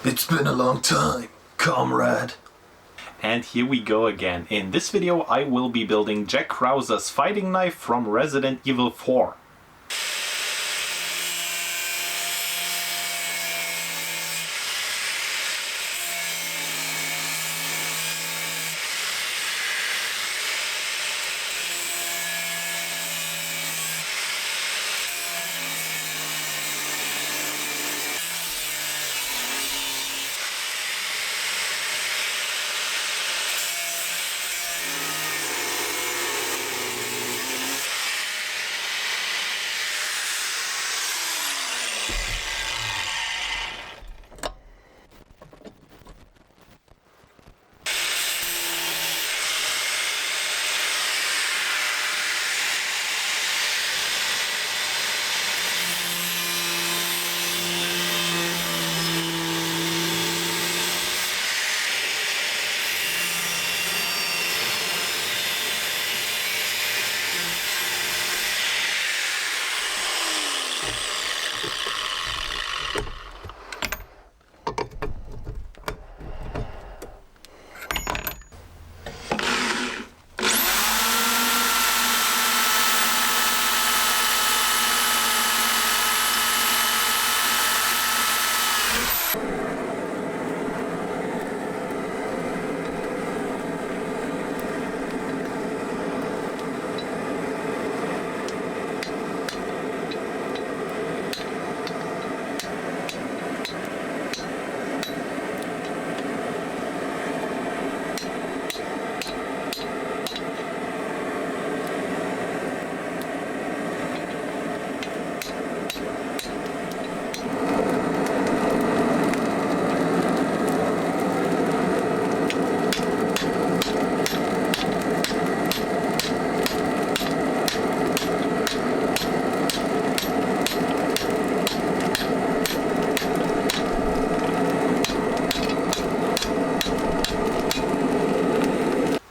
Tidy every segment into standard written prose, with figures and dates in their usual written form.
It's been a long time, comrade. And here we go again. In this video I will be building Jack Krauser's fighting knife from Resident Evil 4.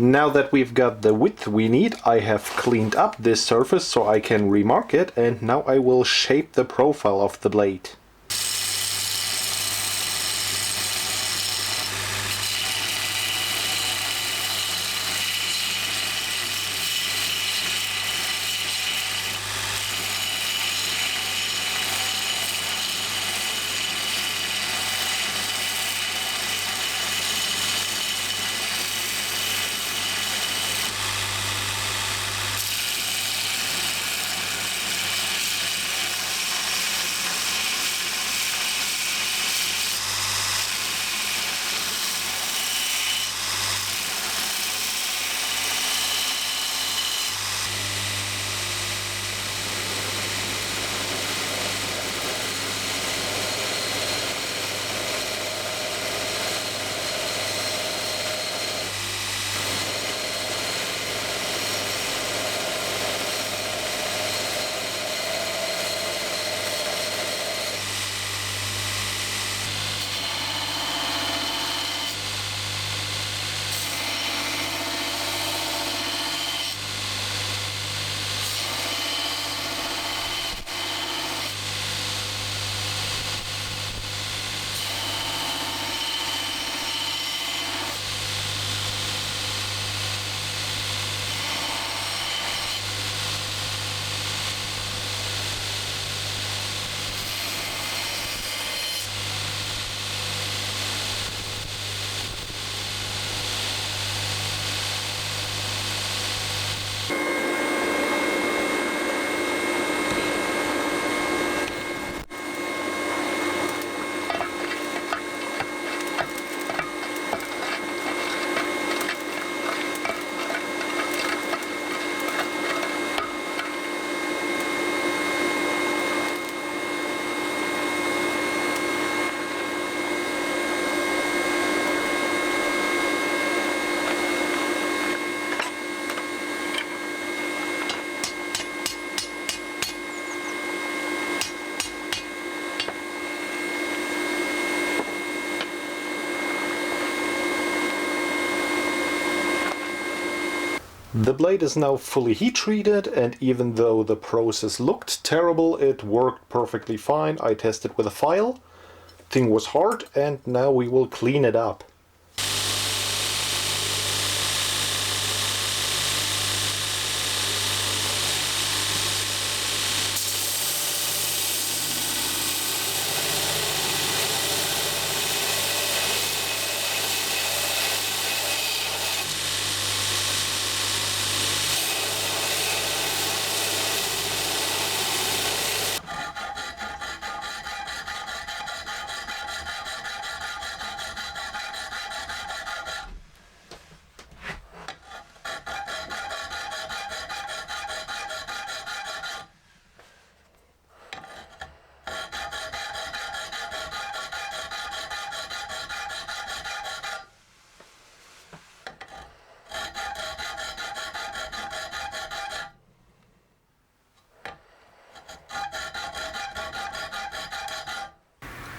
Now that we've got the width we need, I have cleaned up this surface so I can remark it, and now I will shape the profile of the blade. The blade is now fully heat treated, and even though the process looked terrible, it worked perfectly fine. I tested with a file. thing was hard, and now we will clean it up.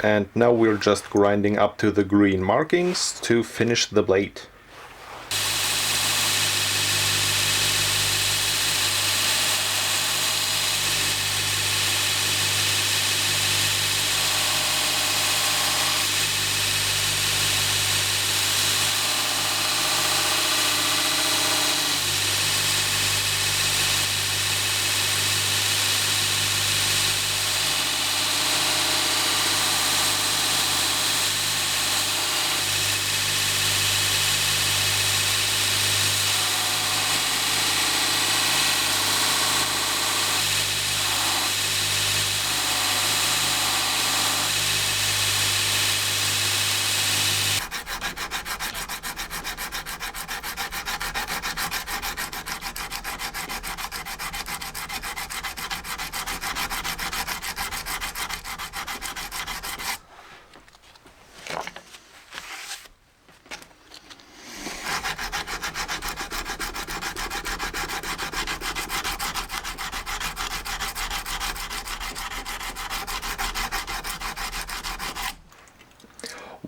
And now we're just grinding up to the green markings to finish the blade.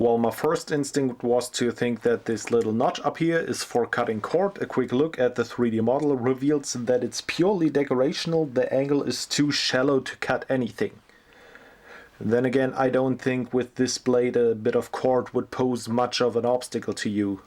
Well, my first instinct was to think that this little notch up here is for cutting cord. A quick look at the 3D model reveals that it's purely decorational. The angle is too shallow to cut anything. Then again, I don't think with this blade a bit of cord would pose much of an obstacle to you.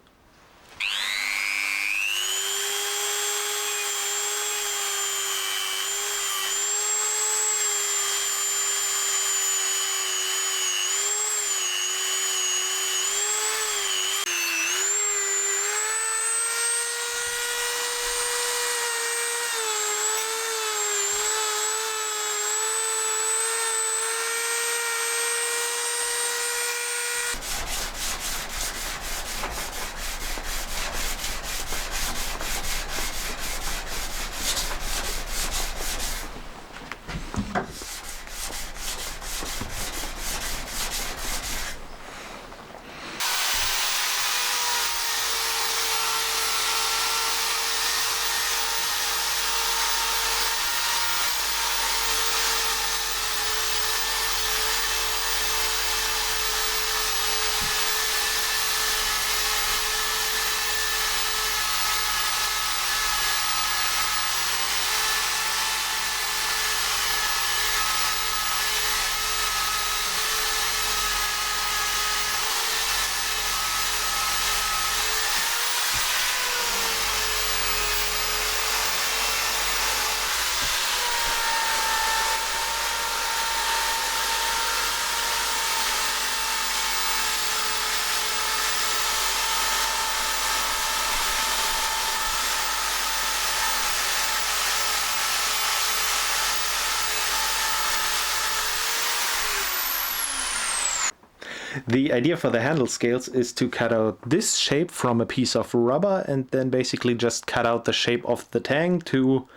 The idea for the handle scales is to cut out this shape from a piece of rubber and then basically just cut out the shape of the tang to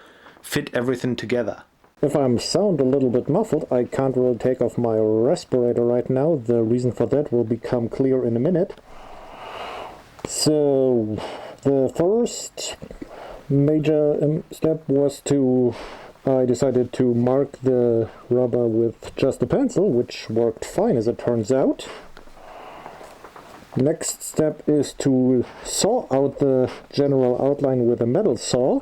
fit everything together. If I sound a little bit muffled, I can't really take off my respirator right now. The reason for that will become clear in a minute. So the first major step was I decided to mark the rubber with just a pencil, which worked fine as it turns out. Next step is to saw out the general outline with a metal saw.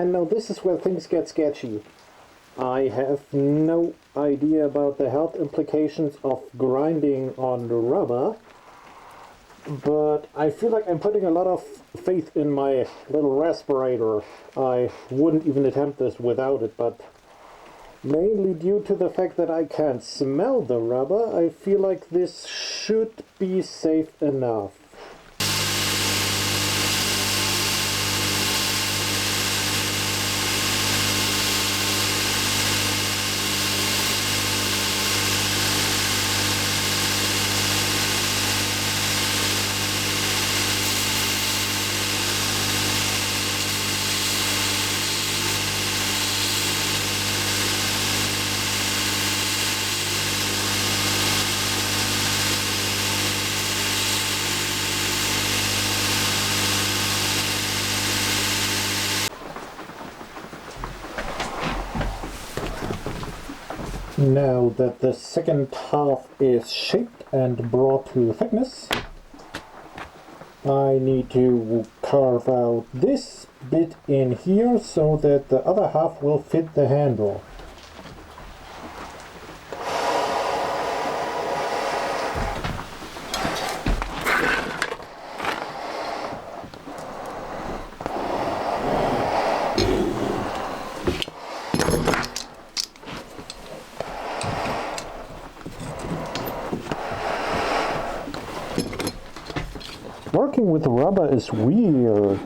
And now this is where things get sketchy. I have no idea about the health implications of grinding on the rubber, but I feel like I'm putting a lot of faith in my little respirator. I wouldn't even attempt this without it, but mainly due to the fact that I can't smell the rubber, I feel like this should be safe enough. Now that the second half is shaped and brought to thickness, I need to carve out this bit in here so that the other half will fit the handle. Working with rubber is weird.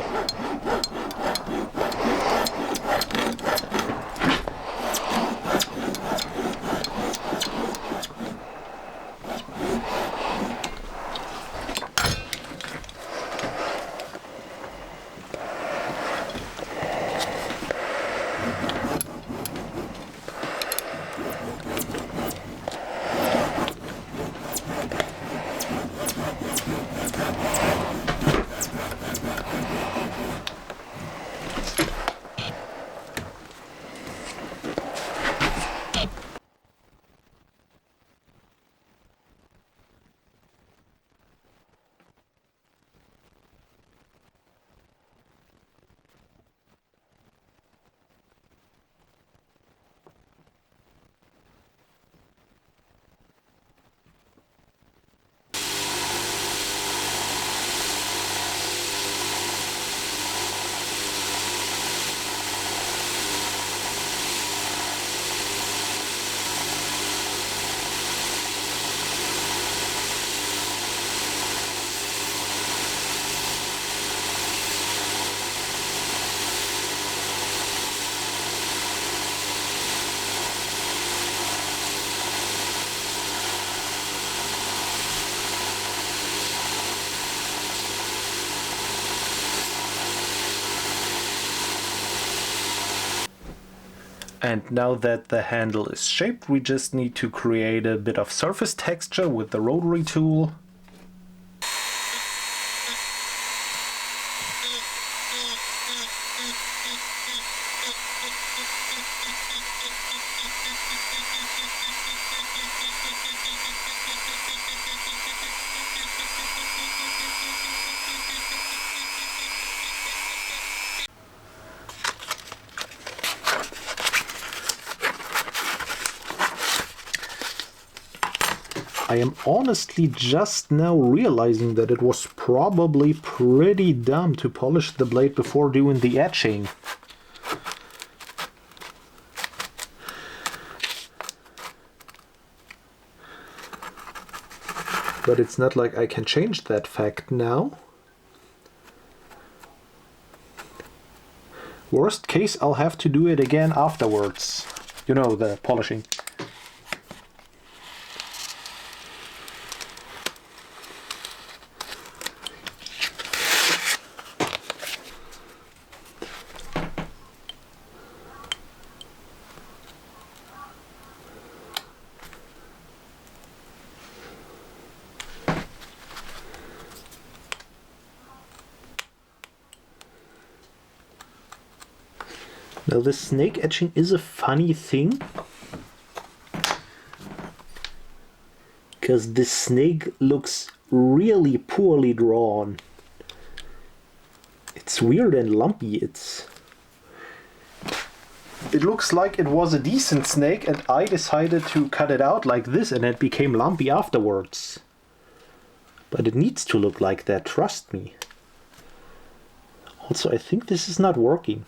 And now that the handle is shaped, we just need to create a bit of surface texture with the rotary tool. I am honestly just now realizing that it was probably pretty dumb to polish the blade before doing the etching. But it's not like I can change that fact now. Worst case, I'll have to do it again afterwards. You know, the polishing. Now this snake etching is a funny thing, because this snake looks really poorly drawn. It's weird and lumpy. It looks like it was a decent snake and I decided to cut it out like this and it became lumpy afterwards. But it needs to look like that, trust me. Also, I think this is not working.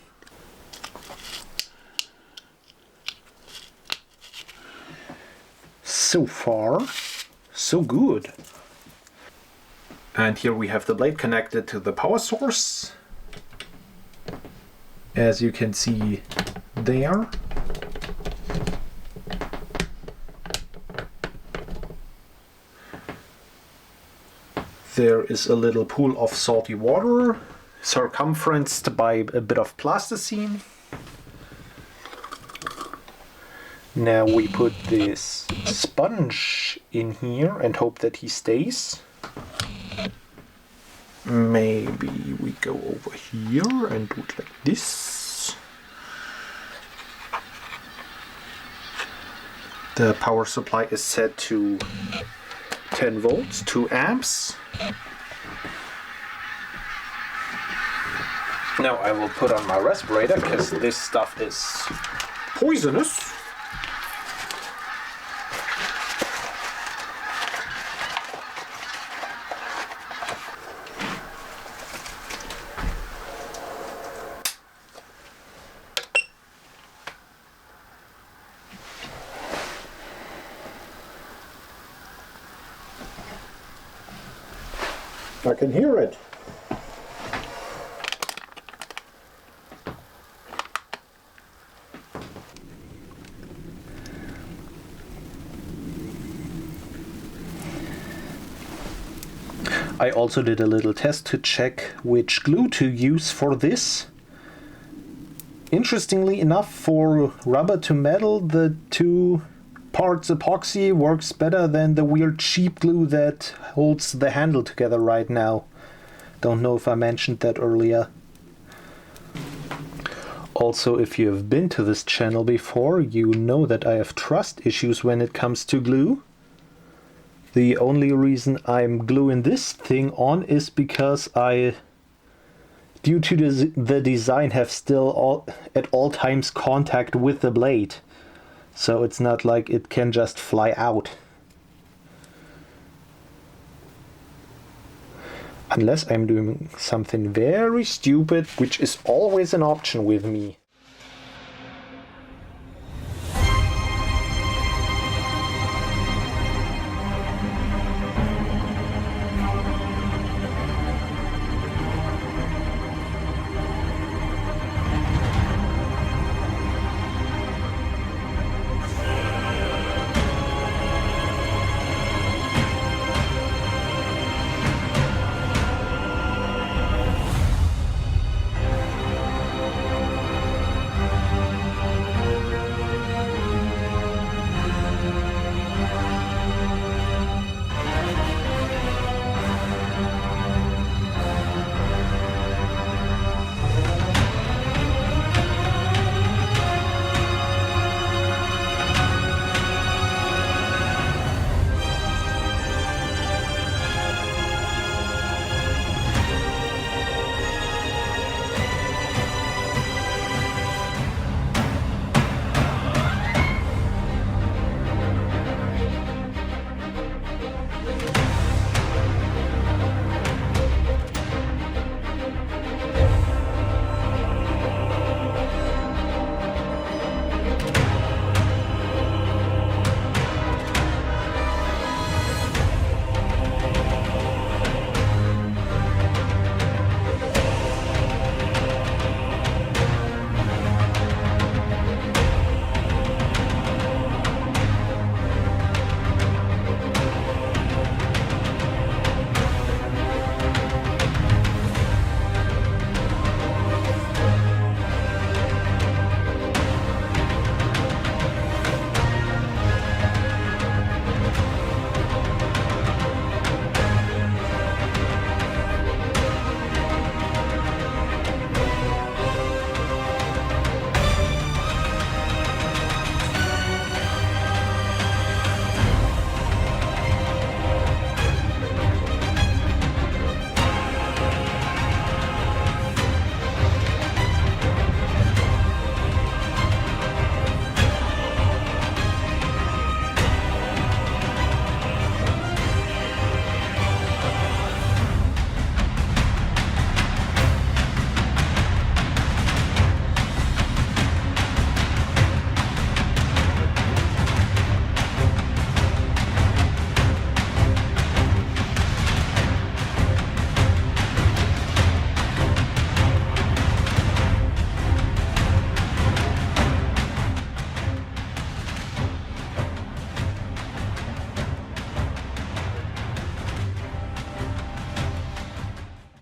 So far, so good. And here we have the blade connected to the power source. As you can see there. There is a little pool of salty water, circumferenced by a bit of plasticine. Now we put this sponge in here and hope that he stays. Maybe we go over here and do it like this. The power supply is set to 10 volts, 2 amps. Now I will put on my respirator because this stuff is poisonous. I can hear it. I also did a little test to check which glue to use for this. Interestingly enough, for rubber to metal, the 2 parts epoxy works better than the weird cheap glue that holds the handle together right now. Don't know if I mentioned that earlier. Also, if you have been to this channel before, you know that I have trust issues when it comes to glue. The only reason I'm gluing this thing on is because I, due to the design, have still at all times contact with the blade. So it's not like it can just fly out. Unless I'm doing something very stupid, which is always an option with me.